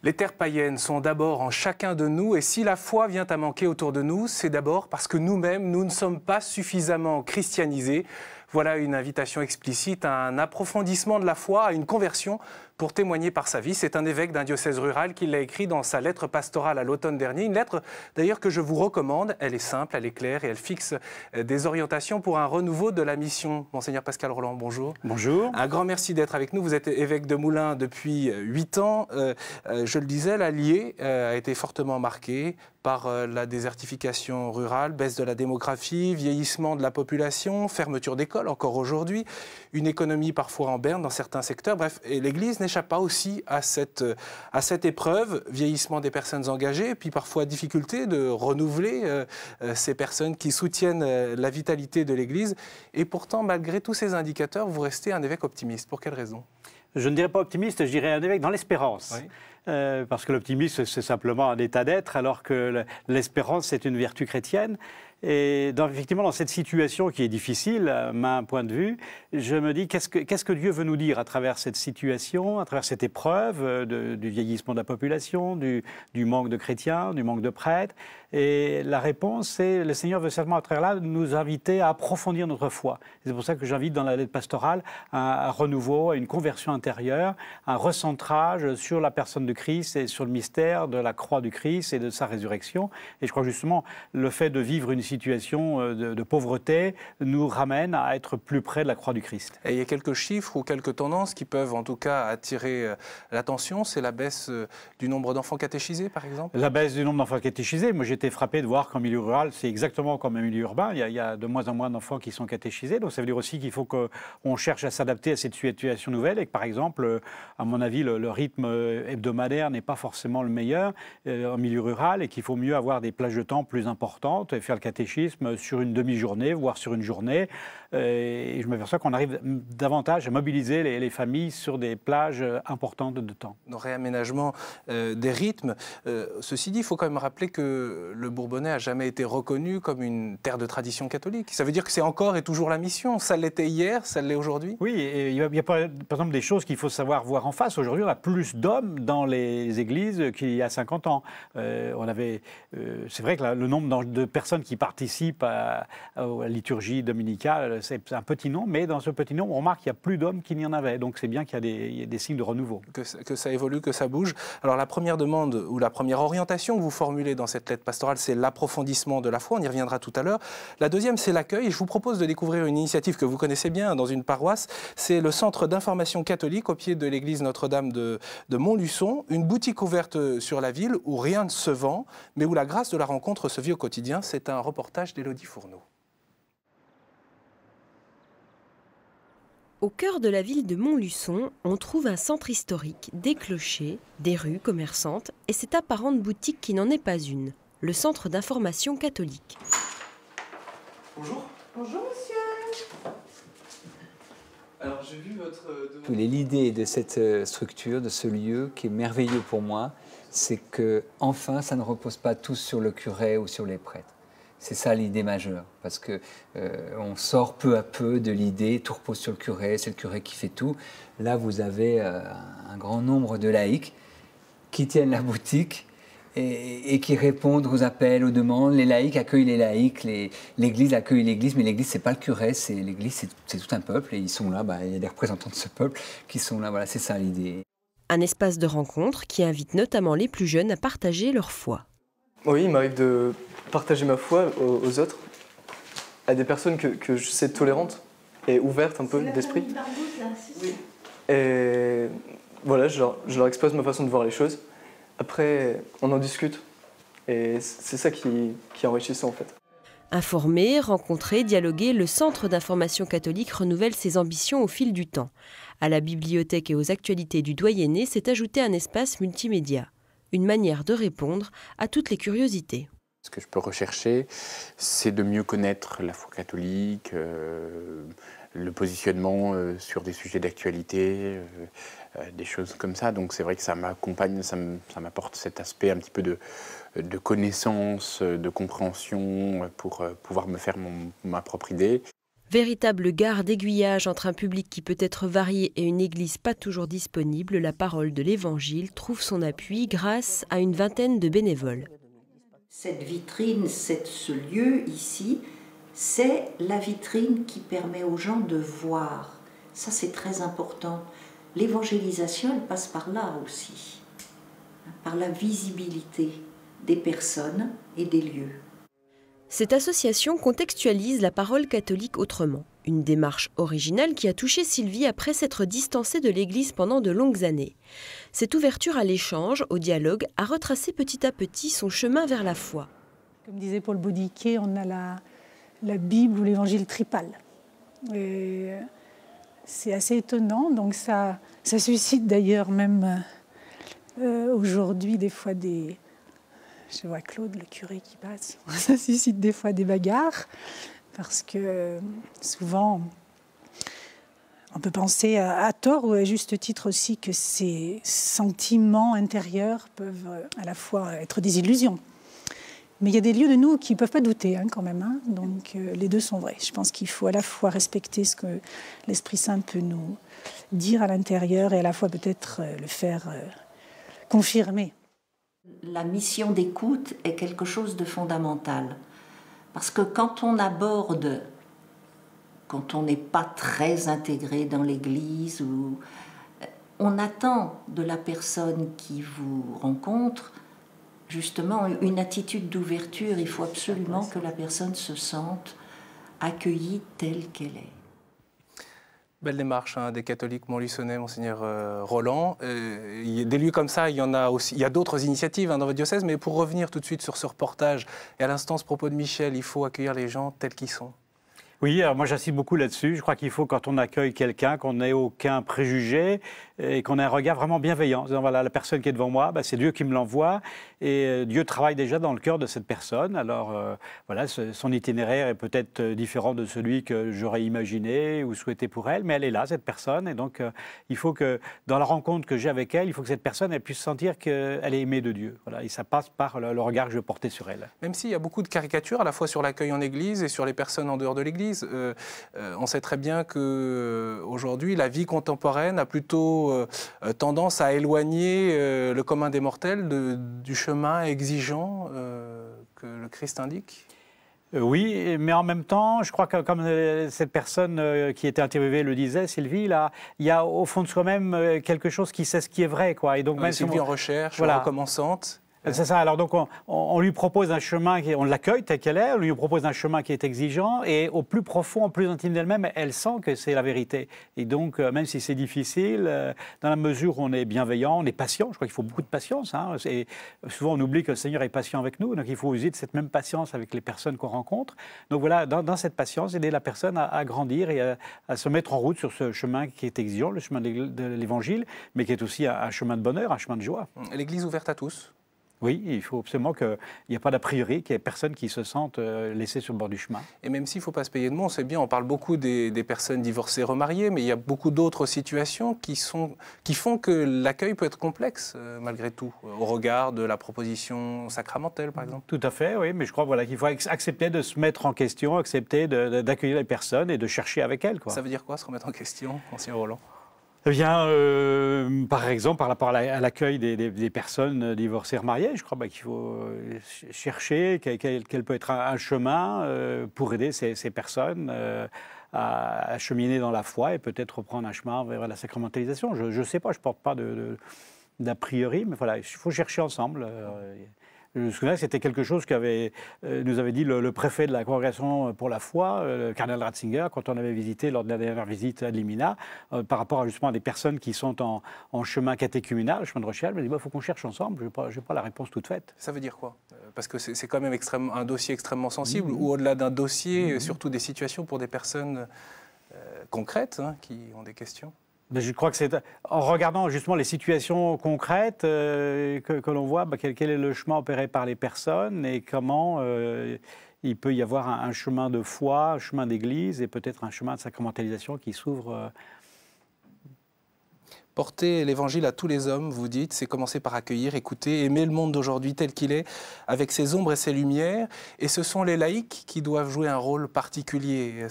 Les terres païennes sont d'abord en chacun de nous et si la foi vient à manquer autour de nous, c'est d'abord parce que nous-mêmes, nous ne sommes pas suffisamment christianisés. Voilà une invitation explicite à un approfondissement de la foi, à une conversion pour témoigner par sa vie. C'est un évêque d'un diocèse rural qui l'a écrit dans sa lettre pastorale à l'automne dernier. Une lettre d'ailleurs que je vous recommande. Elle est simple, elle est claire et elle fixe des orientations pour un renouveau de la mission. Monseigneur Pascal Roland, bonjour. Bonjour. Un grand merci d'être avec nous. Vous êtes évêque de Moulins depuis 8 ans. Je le disais, l'Allier a été fortement marqué par la désertification rurale, baisse de la démographie, vieillissement de la population, fermeture d'écoles encore aujourd'hui, une économie parfois en berne dans certains secteurs. Bref, et l'Église n'échappe pas aussi à cette épreuve, vieillissement des personnes engagées, et puis parfois difficulté de renouveler ces personnes qui soutiennent la vitalité de l'Église. Et pourtant, malgré tous ces indicateurs, vous restez un évêque optimiste. Pour quelle raison ? Je ne dirais pas optimiste, je dirais un évêque dans l'espérance. Oui. Parce que l'optimisme, c'est simplement un état d'être, alors que l'espérance, c'est une vertu chrétienne. Et effectivement, dans cette situation qui est difficile, à un point de vue, je me dis qu'est-ce que Dieu veut nous dire à travers cette situation, à travers cette épreuve du vieillissement de la population, du manque de chrétiens, du manque de prêtres. Et la réponse, c'est le Seigneur veut certainement à travers là nous inviter à approfondir notre foi. C'est pour ça que j'invite dans la lettre pastorale un renouveau, une conversion intérieure, un recentrage sur la personne de Christ et sur le mystère de la croix du Christ et de sa résurrection. Et je crois justement le fait de vivre une situation de pauvreté nous ramène à être plus près de la croix du Christ. Et il y a quelques chiffres ou quelques tendances qui peuvent en tout cas attirer l'attention. C'est la baisse du nombre d'enfants catéchisés, par exemple ? La baisse du nombre d'enfants catéchisés. Moi, j'étais frappé de voir qu'en milieu rural, c'est exactement comme en milieu urbain. Il y a de moins en moins d'enfants qui sont catéchisés. Donc ça veut dire aussi qu'il faut qu'on cherche à s'adapter à cette situation nouvelle et que, par exemple, à mon avis, le rythme hebdomadaire n'est pas forcément le meilleur en milieu rural et qu'il faut mieux avoir des plages de temps plus importantes et faire le catéchisme sur une demi-journée, voire sur une journée. Et je m'aperçois qu'on arrive davantage à mobiliser les familles sur des plages importantes de temps. Le réaménagement des rythmes. Ceci dit, il faut quand même rappeler que le Bourbonnais n'a jamais été reconnu comme une terre de tradition catholique. Ça veut dire que c'est encore et toujours la mission. Ça l'était hier, ça l'est aujourd'hui. Oui, et il y a par exemple des choses qu'il faut savoir voir en face. Aujourd'hui, on a plus d'hommes dans les églises qu'il y a 50 ans. C'est vrai que le nombre de personnes qui participent à la liturgie dominicale, c'est un petit nombre, mais dans ce petit nombre, on remarque qu'il y a plus d'hommes qu'il n'y en avait. Donc c'est bien qu'il y a des signes de renouveau. Que ça évolue, que ça bouge. Alors la première demande ou la première orientation que vous formulez dans cette lettre pastorale, c'est l'approfondissement de la foi. On y reviendra tout à l'heure. La deuxième, c'est l'accueil. Je vous propose de découvrir une initiative que vous connaissez bien dans une paroisse. C'est le Centre d'information catholique au pied de l'église Notre-Dame de Montluçon. Une boutique ouverte sur la ville où rien ne se vend, mais où la grâce de la rencontre se vit au quotidien. C'est un reportage d'Élodie Fourneau. Au cœur de la ville de Montluçon, on trouve un centre historique, des clochers, des rues commerçantes et cette apparente boutique qui n'en est pas une, le Centre d'information catholique. Bonjour. Bonjour monsieur. Alors j'ai vu votre... L'idée de cette structure, de ce lieu qui est merveilleux pour moi, c'est que enfin ça ne repose pas tous sur le curé ou sur les prêtres. C'est ça l'idée majeure, parce que on sort peu à peu de l'idée, tout repose sur le curé, c'est le curé qui fait tout. Là, vous avez un grand nombre de laïcs qui tiennent la boutique et qui répondent aux appels, aux demandes. Les laïcs accueillent les laïcs, l'Église accueille l'Église, mais l'Église, c'est pas le curé, c'est l'Église, c'est tout un peuple, et ils sont là, il y a des représentants de ce peuple qui sont là, voilà, c'est ça l'idée. Un espace de rencontre qui invite notamment les plus jeunes à partager leur foi. Oui, il m'arrive de partager ma foi aux autres, à des personnes que je sais tolérantes et ouvertes un peu d'esprit. Et voilà, je leur expose ma façon de voir les choses. Après, on en discute. Et c'est ça qui est enrichissant en fait. Informer, rencontrer, dialoguer, le Centre d'information catholique renouvelle ses ambitions au fil du temps. À la bibliothèque et aux actualités du doyenné s'est ajouté un espace multimédia. Une manière de répondre à toutes les curiosités. Ce que je peux rechercher, c'est de mieux connaître la foi catholique, le positionnement sur des sujets d'actualité, des choses comme ça. Donc c'est vrai que ça m'accompagne, ça m'apporte cet aspect un petit peu de connaissance, de compréhension pour pouvoir me faire ma propre idée. Véritable gare d'aiguillage entre un public qui peut être varié et une église pas toujours disponible, la parole de l'Évangile trouve son appui grâce à une vingtaine de bénévoles. Cette vitrine, ce lieu ici, c'est la vitrine qui permet aux gens de voir. Ça, c'est très important. L'évangélisation, elle passe par là aussi, par la visibilité des personnes et des lieux. Cette association contextualise la parole catholique autrement. Une démarche originale qui a touché Sylvie après s'être distancée de l'Église pendant de longues années. Cette ouverture à l'échange, au dialogue, a retracé petit à petit son chemin vers la foi. Comme disait Paul Baudiquet, on a la Bible ou l'Évangile tripale. Et c'est assez étonnant, donc ça suscite d'ailleurs même aujourd'hui des fois des... Je vois Claude, le curé, qui passe. Ça suscite des fois des bagarres, parce que souvent, on peut penser à tort ou à juste titre aussi que ces sentiments intérieurs peuvent à la fois être des illusions. Mais il y a des lieux de nous qui ne peuvent pas douter quand même. Donc les deux sont vrais. Je pense qu'il faut à la fois respecter ce que l'Esprit Saint peut nous dire à l'intérieur et à la fois peut-être le faire confirmer. La mission d'écoute est quelque chose de fondamental. Parce que quand on aborde, quand on n'est pas très intégré dans l'Église, on attend de la personne qui vous rencontre justement une attitude d'ouverture. Il faut absolument que la personne se sente accueillie telle qu'elle est. Belle démarche des catholiques montluçonnais, Monseigneur Roland. Des lieux comme ça, il y en a aussi. Il y a d'autres initiatives dans votre diocèse, mais pour revenir tout de suite sur ce reportage et à l'instant ce propos de Michel, il faut accueillir les gens tels qu'ils sont. Oui, alors moi j'insiste beaucoup là-dessus. Je crois qu'il faut, quand on accueille quelqu'un, qu'on n'ait aucun préjugé et qu'on ait un regard vraiment bienveillant. En disant, voilà, la personne qui est devant moi, c'est Dieu qui me l'envoie et Dieu travaille déjà dans le cœur de cette personne. Alors voilà, son itinéraire est peut-être différent de celui que j'aurais imaginé ou souhaité pour elle, mais elle est là, cette personne. Et donc il faut que dans la rencontre que j'ai avec elle, il faut que cette personne elle puisse sentir qu'elle est aimée de Dieu. Voilà, et ça passe par le regard que je vais porter sur elle. Même s'il y a beaucoup de caricatures, à la fois sur l'accueil en Église et sur les personnes en dehors de l'Église. On sait très bien qu'aujourd'hui, la vie contemporaine a plutôt tendance à éloigner le commun des mortels du chemin exigeant que le Christ indique. Oui, mais en même temps, je crois que comme cette personne qui était interviewée le disait, Sylvie, là, il y a au fond de soi-même quelque chose qui sait ce qui est vrai, quoi. Et donc même Sylvie en recherche, voilà. Recommençante. C'est ça. Alors donc on lui propose un chemin, on l'accueille telle qu'elle est, on lui propose un chemin qui est exigeant et au plus profond, au plus intime d'elle-même, elle sent que c'est la vérité. Et donc même si c'est difficile, dans la mesure où on est bienveillant, on est patient, je crois qu'il faut beaucoup de patience. Et souvent on oublie que le Seigneur est patient avec nous, donc il faut user de cette même patience avec les personnes qu'on rencontre. Donc voilà, dans cette patience, aider la personne à grandir et à se mettre en route sur ce chemin qui est exigeant, le chemin de l'Évangile, mais qui est aussi un chemin de bonheur, un chemin de joie. L'Église ouverte à tous. Oui, il faut absolument qu'il n'y ait pas d'a priori, qu'il n'y ait personne qui se sente laissé sur le bord du chemin. Et même s'il ne faut pas se payer de mots, on sait bien, on parle beaucoup des personnes divorcées, remariées, mais il y a beaucoup d'autres situations qui font que l'accueil peut être complexe, malgré tout, au regard de la proposition sacramentelle, par exemple. Tout à fait, oui, mais je crois qu'il faut accepter de se mettre en question, accepter d'accueillir les personnes et de chercher avec elles, quoi. Ça veut dire quoi, se remettre en question, Monseigneur Roland ? Eh bien, par exemple, par rapport à l'accueil des personnes divorcées, remariées, je crois qu'il faut chercher quel peut être un chemin pour aider ces personnes à cheminer dans la foi et peut-être reprendre un chemin vers la sacramentalisation. Je ne sais pas, je ne porte pas d'a priori, mais voilà, il faut chercher ensemble. Je me souviens que c'était quelque chose nous avait dit le préfet de la Congrégation pour la foi, le cardinal Ratzinger, quand on avait visité lors de la dernière visite à Limina, par rapport justement à des personnes qui sont en chemin catéchuménal, chemin de recherche. Il m'a dit il faut qu'on cherche ensemble, je n'ai pas la réponse toute faite. Ça veut dire quoi? Parce que c'est quand même un dossier extrêmement sensible, ou au-delà d'un dossier, surtout des situations pour des personnes concrètes qui ont des questions. Je crois que c'est en regardant justement les situations concrètes que l'on voit quel est le chemin opéré par les personnes et comment il peut y avoir un chemin de foi, un chemin d'église et peut-être un chemin de sacramentalisation qui s'ouvre. Porter l'évangile à tous les hommes, vous dites, c'est commencer par accueillir, écouter, aimer le monde d'aujourd'hui tel qu'il est, avec ses ombres et ses lumières. Et ce sont les laïcs qui doivent jouer un rôle particulier.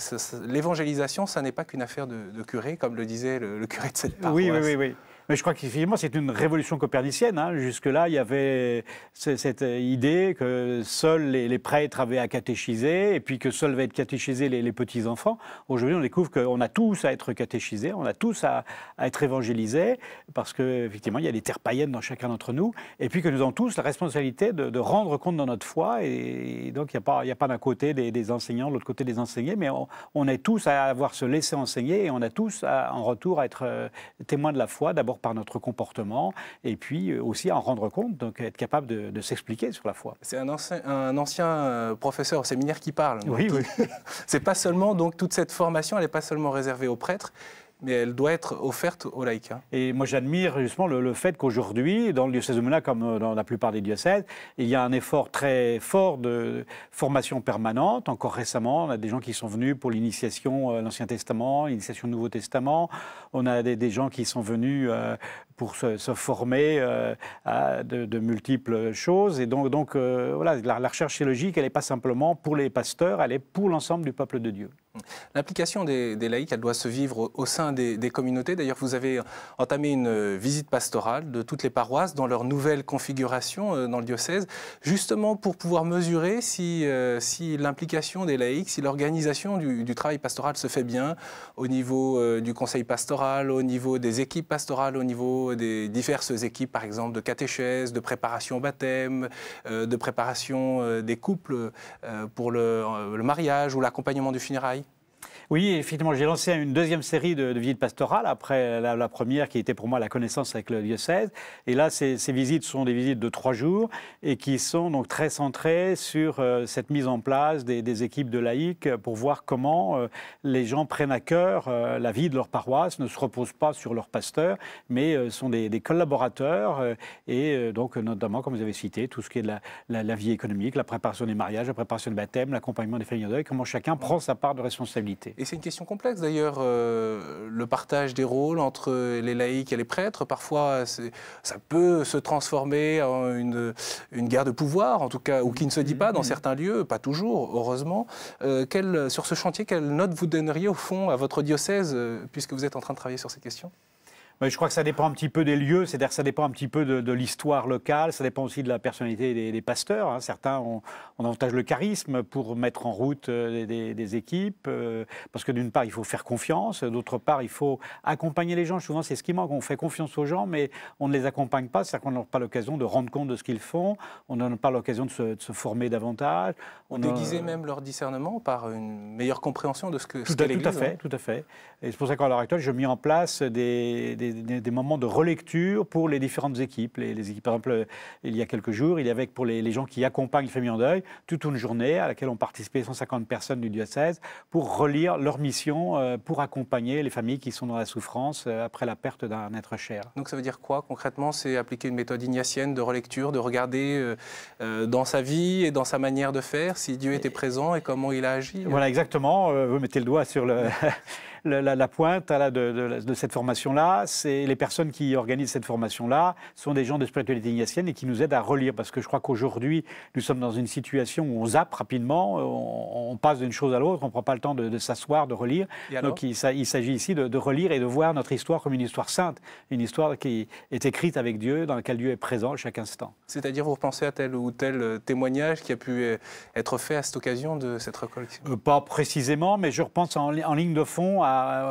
L'évangélisation, ça n'est pas qu'une affaire de curé, comme le disait le curé de cette paroisse. Oui. Mais je crois qu'effectivement, c'est une révolution copernicienne. Hein. Jusque-là, il y avait cette idée que seuls les prêtres avaient à catéchiser et puis que seuls avaient à être catéchisés les petits-enfants. Aujourd'hui, on découvre qu'on a tous à être catéchisés, on a tous à être évangélisés parce qu'effectivement, il y a des terres païennes dans chacun d'entre nous et puis que nous avons tous la responsabilité de rendre compte dans notre foi. Et donc, il n'y a pas d'un côté des enseignants, de l'autre côté des enseignés, mais on est tous à avoir se laisser enseigner et on a tous en retour à être témoins de la foi, d'abord par notre comportement, et puis aussi en rendre compte, donc être capable de s'expliquer sur la foi. C'est un ancien professeur au séminaire qui parle. Oui. C'est pas seulement, donc toute cette formation, elle n'est pas seulement réservée aux prêtres, mais elle doit être offerte aux laïcs. Et moi, j'admire justement le fait qu'aujourd'hui, dans le diocèse de Moulins, comme dans la plupart des diocèses, il y a un effort très fort de formation permanente. Encore récemment, on a des gens qui sont venus pour l'initiation l'Ancien Testament, l'initiation Nouveau Testament. On a des gens qui sont venus pour se former à de multiples choses. Et donc voilà, la recherche théologique, elle n'est pas simplement pour les pasteurs, elle est pour l'ensemble du peuple de Dieu. L'implication des laïcs, elle doit se vivre au sein des communautés. D'ailleurs, vous avez entamé une visite pastorale de toutes les paroisses dans leur nouvelle configuration dans le diocèse, justement pour pouvoir mesurer si l'implication des laïcs, si l'organisation du travail pastoral se fait bien au niveau du conseil pastoral, au niveau des équipes pastorales, au niveau des diverses équipes, par exemple, de catéchèse, de préparation au baptême, de préparation des couples pour le mariage ou l'accompagnement du funérail. Oui, effectivement, j'ai lancé une deuxième série de visites pastorales après la première qui était pour moi la connaissance avec le diocèse. Et là, ces visites sont des visites de 3 jours et qui sont donc très centrées sur cette mise en place des équipes de laïcs pour voir comment les gens prennent à cœur la vie de leur paroisse, ne se reposent pas sur leur pasteur, mais sont des collaborateurs et donc notamment, comme vous avez cité, tout ce qui est de la vie économique, la préparation des mariages, la préparation du baptême, l'accompagnement des familles en deuil, comment chacun prend sa part de responsabilité. Et c'est une question complexe d'ailleurs, le partage des rôles entre les laïcs et les prêtres. Parfois, ça peut se transformer en une guerre de pouvoir, en tout cas, ou qui ne se dit pas dans certains lieux, pas toujours, heureusement. Sur ce chantier, quelle note vous donneriez au fond à votre diocèse, puisque vous êtes en train de travailler sur ces questions ? Je crois que ça dépend un petit peu des lieux, c'est-à-dire que ça dépend un petit peu de l'histoire locale, ça dépend aussi de la personnalité des pasteurs. Hein. Certains ont davantage le charisme pour mettre en route des équipes, parce que d'une part, il faut faire confiance, d'autre part, il faut accompagner les gens. Souvent, c'est ce qui manque, on fait confiance aux gens, mais on ne les accompagne pas, c'est-à-dire qu'on n'a pas l'occasion de rendre compte de ce qu'ils font, on n'a pas l'occasion de se former davantage. On déguisait même leur discernement par une meilleure compréhension de ce qu'est l'Église. Tout à fait. Et c'est pour ça qu'à l'heure actuelle, je mets en place des moments de relecture pour les différentes équipes. Les équipes, par exemple, il y a quelques jours, il y avait pour les gens qui accompagnent les familles en deuil, toute une journée à laquelle ont participé 150 personnes du diocèse pour relire leur mission, pour accompagner les familles qui sont dans la souffrance après la perte d'un être cher. Donc ça veut dire quoi concrètement? C'est appliquer une méthode ignatienne de relecture, de regarder dans sa vie et dans sa manière de faire si Dieu était présent et comment il a agi. Voilà, exactement. Vous mettez le doigt sur la pointe de cette formation-là. C'est les personnes qui organisent cette formation-là sont des gens de spiritualité ignatienne et qui nous aident à relire. Parce que je crois qu'aujourd'hui, nous sommes dans une situation où on zappe rapidement, on passe d'une chose à l'autre, on ne prend pas le temps de s'asseoir, de relire. Donc il s'agit ici de relire et de voir notre histoire comme une histoire sainte, une histoire qui est écrite avec Dieu, dans laquelle Dieu est présent à chaque instant. C'est-à-dire, vous repensez à tel ou tel témoignage qui a pu être fait à cette occasion de cette recollection? Pas précisément, mais je repense en ligne de fond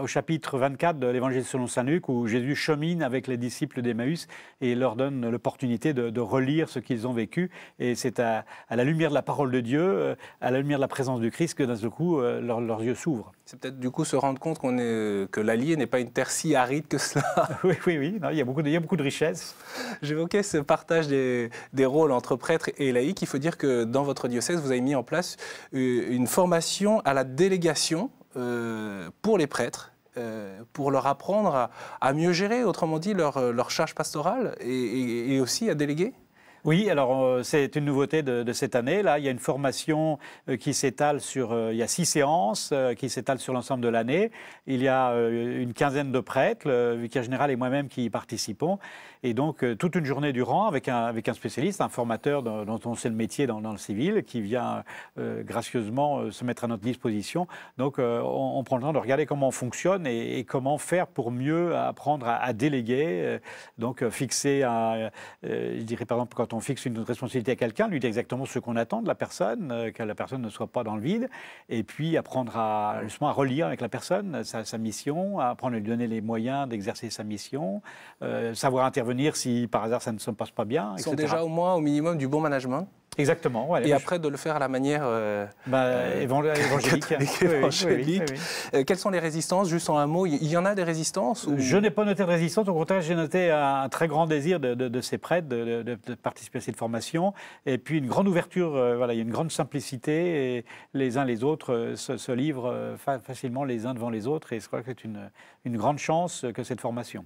au chapitre 24 de l'Évangile selon saint Luc, où Jésus chemine avec les disciples d'Emmaüs et leur donne l'opportunité de relire ce qu'ils ont vécu. Et c'est à la lumière de la parole de Dieu, à la lumière de la présence du Christ, que d'un seul coup, leurs yeux s'ouvrent. C'est peut-être du coup se rendre compte que l'Allier n'est pas une terre si aride que cela. Oui. Non, il y a beaucoup de richesses. J'évoquais ce partage des rôles entre prêtres et laïcs. Il faut dire que dans votre diocèse, vous avez mis en place une formation à la délégation pour les prêtres, pour leur apprendre à mieux gérer, autrement dit, leur charge pastorale et aussi à déléguer. Oui, alors c'est une nouveauté de cette année. Là, il y a une formation qui s'étale sur, il y a 6 séances qui s'étalent sur l'ensemble de l'année. Il y a une quinzaine de prêtres, le vicaire général et moi-même qui y participons. Et donc toute une journée durant avec un spécialiste, un formateur dont on sait le métier dans le civil, qui vient gracieusement se mettre à notre disposition. Donc on prend le temps de regarder comment on fonctionne et comment faire pour mieux apprendre à déléguer. Donc fixer, je dirais par exemple quand on fixe une responsabilité à quelqu'un, lui dire exactement ce qu'on attend de la personne, que la personne ne soit pas dans le vide, et puis apprendre justement à relire avec la personne sa mission, apprendre à lui donner les moyens d'exercer sa mission, savoir intervenir si par hasard ça ne se passe pas bien, etc. Ils sont déjà au minimum du bon management. Exactement. Voilà. Et après de le faire à la manière évangélique. évangélique. Oui. Quelles sont les résistances? Juste en un mot, il y en a des résistances ou... Je n'ai pas noté de résistance. Au contraire, j'ai noté un très grand désir de ces prêtres de participer à cette formation. Et puis une grande ouverture, il y a une grande simplicité. Et les uns les autres se livrent facilement les uns devant les autres. Et je crois que c'est une grande chance que cette formation.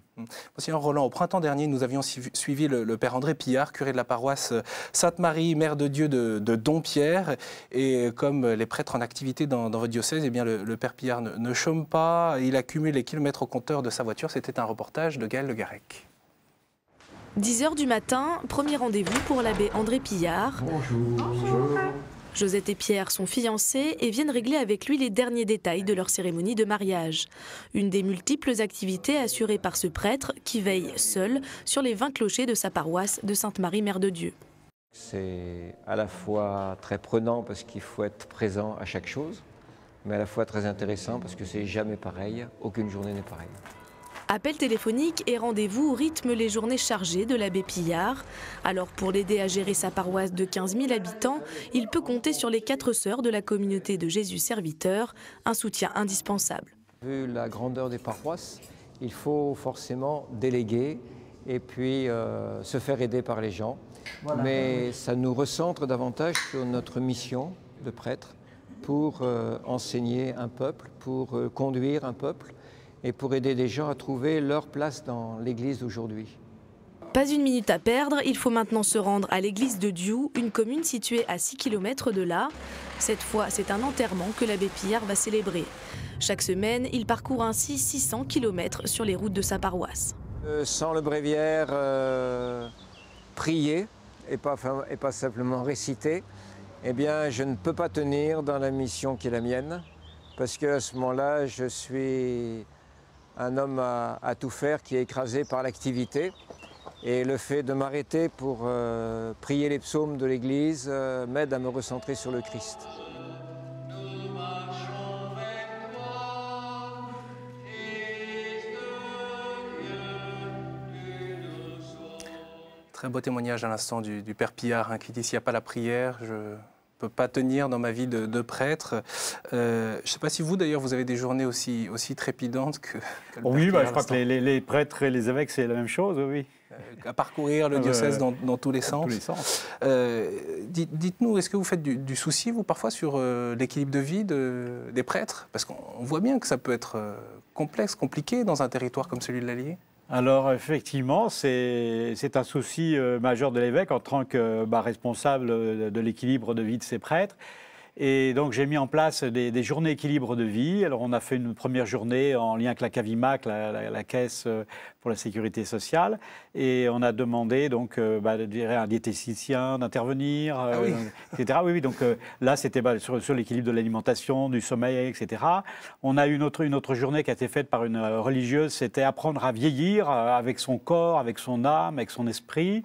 Monseigneur Roland, au printemps dernier, nous avions suivi le père André Pillard, curé de la paroisse Sainte-Marie, Mère de Dieu de Dompierre. Et comme les prêtres en activité dans votre diocèse, eh bien le père Pillard ne chôme pas, il accumule les kilomètres au compteur de sa voiture. C'était un reportage de Gaël Le Garec. 10h du matin, premier rendez-vous pour l'abbé André Pillard. Bonjour. Josette et Pierre sont fiancés et viennent régler avec lui les derniers détails de leur cérémonie de mariage. Une des multiples activités assurées par ce prêtre qui veille seul sur les 20 clochers de sa paroisse de Sainte-Marie, Mère de Dieu. C'est à la fois très prenant parce qu'il faut être présent à chaque chose, mais à la fois très intéressant parce que c'est jamais pareil, aucune journée n'est pareille. Appels téléphoniques et rendez-vous rythment les journées chargées de l'abbé Pillard. Alors pour l'aider à gérer sa paroisse de 15 000 habitants, il peut compter sur les 4 sœurs de la communauté de Jésus serviteur, un soutien indispensable. Vu la grandeur des paroisses, il faut forcément déléguer et puis se faire aider par les gens. Voilà. Mais ça nous recentre davantage sur notre mission de prêtre pour enseigner un peuple, pour conduire un peuple et pour aider des gens à trouver leur place dans l'Église d'aujourd'hui. Pas une minute à perdre, il faut maintenant se rendre à l'église de Diou, une commune située à 6 km de là. Cette fois, c'est un enterrement que l'abbé Pillard va célébrer. Chaque semaine, il parcourt ainsi 600 km sur les routes de sa paroisse. Sans le bréviaire, prier et pas simplement réciter, eh bien, je ne peux pas tenir dans la mission qui est la mienne, parce qu'à ce moment-là, je suis un homme à tout faire qui est écrasé par l'activité. Et le fait de m'arrêter pour prier les psaumes de l'Église m'aide à me recentrer sur le Christ. Très beau témoignage à l'instant du père Pillard qui dit s'il n'y a pas la prière, je ne peux pas tenir dans ma vie de prêtre. Je ne sais pas si vous d'ailleurs vous avez des journées aussi trépidantes que le père Oui, Pillard, je crois que les prêtres et les évêques c'est la même chose, oui. À parcourir le diocèse dans tous les sens. Tous les sens. Dites-nous, est-ce que vous faites du souci, vous, parfois, sur l'équilibre de vie des prêtres? Parce qu'on voit bien que ça peut être complexe, compliqué dans un territoire comme celui de l'Allier. Alors, effectivement, c'est un souci majeur de l'évêque en tant que responsable de l'équilibre de vie de ses prêtres. Et donc, j'ai mis en place des journées équilibre de vie. Alors, on a fait une première journée en lien avec la CAVIMAC, la Caisse pour la Sécurité sociale. Et on a demandé donc, à un diététicien d'intervenir, etc. Oui, donc là, c'était sur l'équilibre de l'alimentation, du sommeil, etc. On a eu une autre journée qui a été faite par une religieuse. C'était apprendre à vieillir avec son corps, avec son âme, avec son esprit.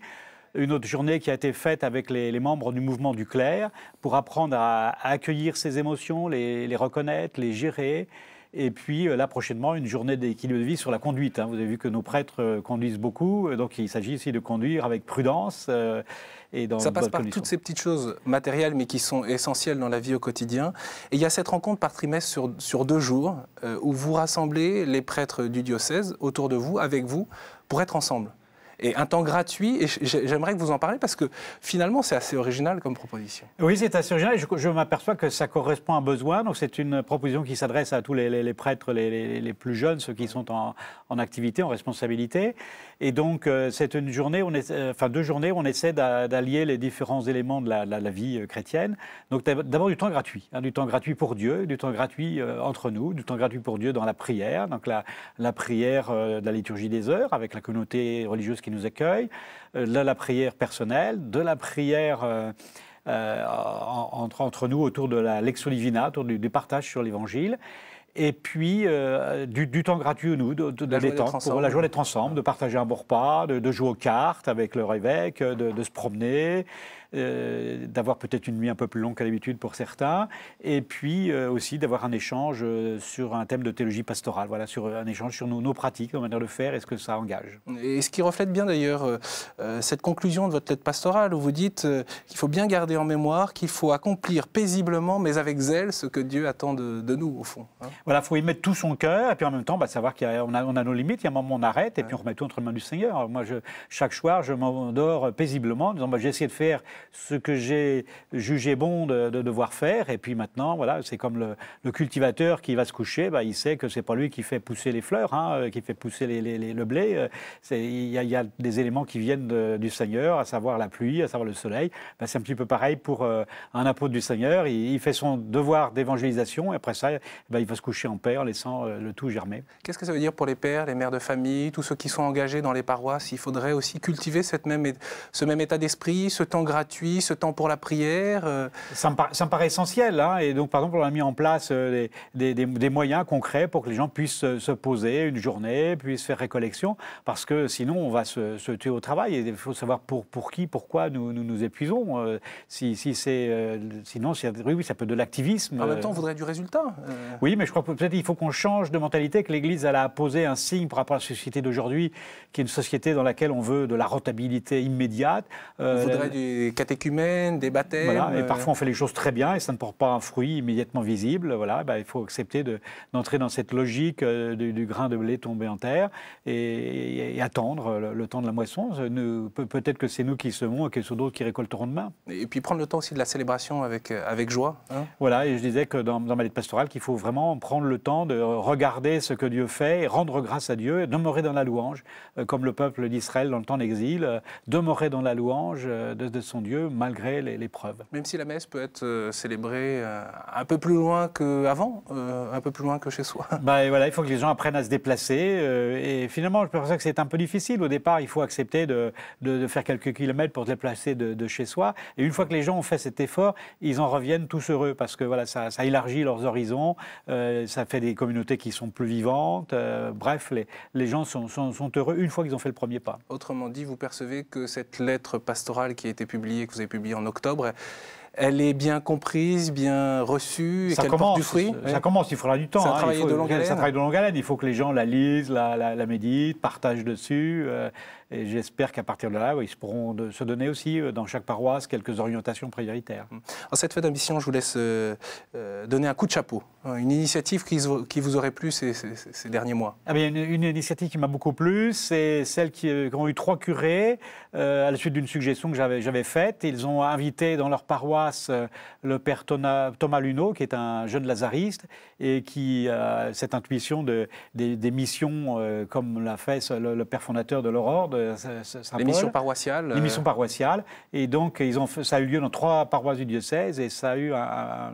Une autre journée qui a été faite avec les membres du mouvement du clerc pour apprendre à accueillir ses émotions, les reconnaître, les gérer. Et puis là, prochainement, une journée d'équilibre de vie sur la conduite. Vous avez vu que nos prêtres conduisent beaucoup, donc il s'agit ici de conduire avec prudence. Et dans ça passe par toutes ces petites choses matérielles, mais qui sont essentielles dans la vie au quotidien. Et il y a cette rencontre par trimestre sur 2 jours, où vous rassemblez les prêtres du diocèse autour de vous, avec vous, pour être ensemble. et un temps gratuit. Et j'aimerais que vous en parliez parce que finalement, c'est assez original comme proposition. Oui, c'est assez original. Je m'aperçois que ça correspond à un besoin. Donc, c'est une proposition qui s'adresse à tous les prêtres les plus jeunes, ceux qui sont en activité, en responsabilité. Et donc, c'est une journée, 2 journées où on essaie d'allier les différents éléments de la vie chrétienne. Donc, d'abord du temps gratuit. Du temps gratuit pour Dieu, du temps gratuit entre nous, du temps gratuit pour Dieu dans la prière. Donc, la prière de la liturgie des heures avec la communauté religieuse qui nous accueille, la prière personnelle, de la prière entre nous autour de la Lectio Divina, autour du partage sur l'Évangile. Et puis, du temps gratuit, nous, de détente, pour la joie d'être ensemble, de partager un bon repas, de jouer aux cartes avec leur évêque, de se promener, d'avoir peut-être une nuit un peu plus longue qu'à l'habitude pour certains, et puis aussi d'avoir un échange sur un thème de théologie pastorale, voilà, sur un échange sur nos pratiques, nos manières de faire, et ce que ça engage. Et ce qui reflète bien d'ailleurs cette conclusion de votre lettre pastorale, où vous dites qu'il faut bien garder en mémoire qu'il faut accomplir paisiblement, mais avec zèle, ce que Dieu attend de nous, au fond. Hein. Voilà, il faut y mettre tout son cœur, et puis en même temps, savoir qu'on a nos limites, il y a un moment où on arrête, et puis on remet tout entre les mains du Seigneur. Moi, chaque soir, je m'endors paisiblement, en disant, j'ai essayé de faire ce que j'ai jugé bon de devoir faire, et puis maintenant, voilà, c'est comme le cultivateur qui va se coucher, il sait que c'est pas lui qui fait pousser les fleurs, hein, qui fait pousser le blé. Il y a des éléments qui viennent du Seigneur, à savoir la pluie, à savoir le soleil. C'est un petit peu pareil pour un apôtre du Seigneur. Il fait son devoir d'évangélisation, et après ça, il va se coucher en paix en laissant le tout germer. Qu'est-ce que ça veut dire pour les pères, les mères de famille, tous ceux qui sont engagés dans les paroisses? Il faudrait aussi cultiver ce même état d'esprit, ce temps gratuit, ce temps pour la prière. Ça me paraît essentiel. Hein, et donc, par exemple, on a mis en place des moyens concrets pour que les gens puissent se poser une journée, puissent faire récollection, parce que sinon, on va se tuer au travail. Et il faut savoir pour qui, pourquoi nous épuisons. Sinon, ça peut être de l'activisme. En même temps, on voudrait du résultat. Oui, mais je crois que peut-être il faut qu'on change de mentalité, que l'Église elle a posé un signe par rapport à la société d'aujourd'hui, qui est une société dans laquelle on veut de la rentabilité immédiate. On voudrait des catéchumènes, des baptêmes. Voilà, et parfois on fait les choses très bien et ça ne porte pas un fruit immédiatement visible. Voilà, il faut accepter d'entrer dans cette logique du grain de blé tombé en terre et attendre le temps de la moisson. Peut-être que c'est nous qui semons et que c'est d'autres qui récolteront demain. Et puis prendre le temps aussi de la célébration avec joie. Hein. Voilà, et je disais que dans ma lettre pastorale, qu'il faut vraiment prendre le temps de regarder ce que Dieu fait et rendre grâce à Dieu, et demeurer dans la louange, comme le peuple d'Israël dans le temps d'exil, demeurer dans la louange de son Dieu malgré l'épreuve. Même si la messe peut être célébrée un peu plus loin qu'avant, un peu plus loin que chez soi. Voilà, il faut que les gens apprennent à se déplacer, et finalement, je pense que c'est un peu difficile. Au départ, il faut accepter de faire quelques kilomètres pour se déplacer de chez soi, et une fois que les gens ont fait cet effort, ils en reviennent tous heureux, parce que voilà, ça élargit leurs horizons, ça fait des communautés qui sont plus vivantes. Bref, les gens sont heureux une fois qu'ils ont fait le premier pas. Autrement dit, vous percevez que cette lettre pastorale qui a été publiée, que vous avez publiée en octobre, elle est bien comprise, bien reçue, et qu'elle porte du fruit? Ça commence, il faudra du temps. Ça travaille de longue haleine. Ça travaille de longue haleine. Il faut que les gens la lisent, la méditent, partagent dessus. Et j'espère qu'à partir de là, ils pourront se donner aussi, dans chaque paroisse, quelques orientations prioritaires. En cette fête d'ambition, je vous laisse donner un coup de chapeau. Une initiative qui vous aurait plu ces derniers mois. Une initiative qui m'a beaucoup plu, c'est celle qui ont eu 3 curés, à la suite d'une suggestion que j'avais faite. Ils ont invité dans leur paroisse le père Thomas Luneau, qui est un jeune lazariste, et qui a cette intuition des missions, comme l'a fait le père fondateur de l'Aurore, les missions paroissiales. Les missions paroissiales. Et donc, ça a eu lieu dans 3 paroisses du diocèse, et ça a eu un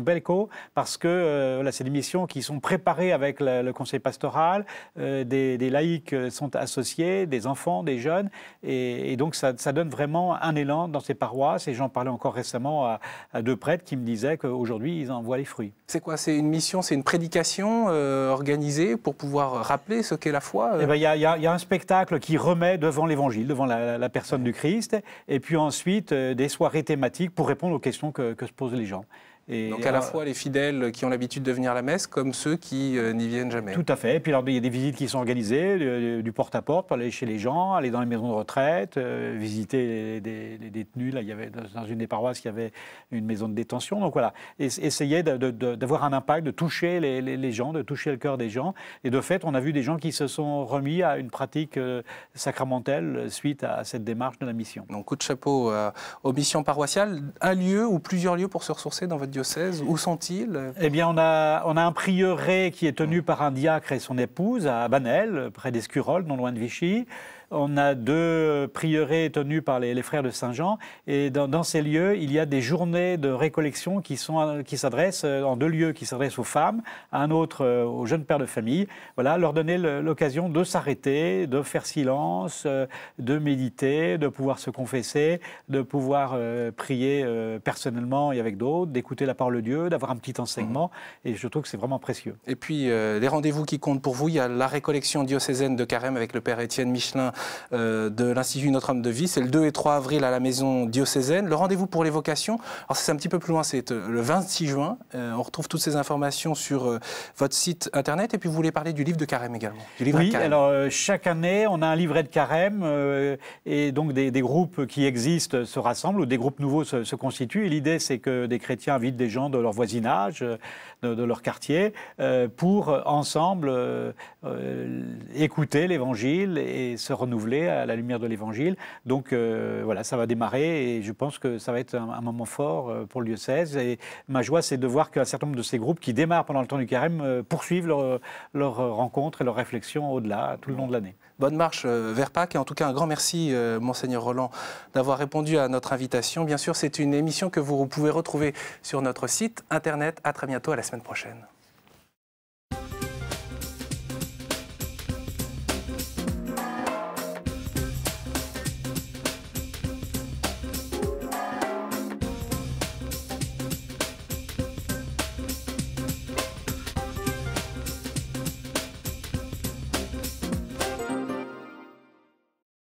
bel écho, parce que c'est des missions qui sont préparées avec le conseil pastoral, des laïcs sont associés, des enfants, des jeunes, et donc ça donne vraiment un élan dans ces paroisses. Et j'en parlais encore récemment à 2 prêtres qui me disaient qu'aujourd'hui, ils en voient les fruits. C'est quoi? C'est une mission, c'est une prédication organisée pour pouvoir rappeler ce qu'est la foi? Il y a un spectacle qui remet devant l'Évangile, devant la personne du Christ, et puis ensuite des soirées thématiques pour répondre aux questions que se posent les gens. Et donc à la fois les fidèles qui ont l'habitude de venir à la messe, comme ceux qui n'y viennent jamais. Tout à fait. Et puis alors, il y a des visites qui sont organisées, du porte-à-porte, pour aller chez les gens, aller dans les maisons de retraite, visiter des détenus. Là, il y avait, dans une des paroisses, il y avait une maison de détention. Donc voilà, essayer d'avoir un impact, de toucher les gens, de toucher le cœur des gens. Et de fait, on a vu des gens qui se sont remis à une pratique sacramentelle suite à cette démarche de la mission. Donc coup de chapeau aux missions paroissiales. Un lieu ou plusieurs lieux pour se ressourcer dans votre diocèse, où sont-ils? Eh bien, on a un prieuré qui est tenu par un diacre et son épouse à Banel, près d'Escurolles, non loin de Vichy. On a 2 prieurés tenus par les frères de Saint-Jean. Et dans ces lieux, il y a des journées de récollection qui s'adressent, en 2 lieux, qui s'adressent aux femmes, à un autre aux jeunes pères de famille. Voilà, leur donner l'occasion de s'arrêter, de faire silence, de méditer, de pouvoir se confesser, de pouvoir prier personnellement et avec d'autres, d'écouter la parole de Dieu, d'avoir un petit enseignement. Et je trouve que c'est vraiment précieux. Et puis, les rendez-vous qui comptent pour vous, il y a la récollection diocésaine de Carême avec le père Étienne Michelin de l'Institut Notre-Dame de Vie. C'est le 2 et 3 avril à la maison diocésaine. Le rendez-vous pour les vocations, alors c'est un petit peu plus loin, c'est le 26 juin. On retrouve toutes ces informations sur votre site internet. Et puis, vous voulez parler du livre de Carême également. Du livret de Carême. Alors chaque année, on a un livret de Carême et donc des groupes qui existent se rassemblent ou des groupes nouveaux se constituent. Et l'idée, c'est que des chrétiens invitent des gens de leur voisinage, de leur quartier, pour ensemble écouter l'Évangile et se renouveler à la lumière de l'Évangile. Donc voilà, ça va démarrer et je pense que ça va être un moment fort pour le diocèse. Et ma joie, c'est de voir qu'un certain nombre de ces groupes qui démarrent pendant le temps du Carême poursuivent leur rencontres et leurs réflexions au-delà, tout le long de l'année. Bonne marche vers Pâques et en tout cas un grand merci Monseigneur Roland d'avoir répondu à notre invitation. Bien sûr, c'est une émission que vous pouvez retrouver sur notre site internet. À très bientôt, à la semaine prochaine.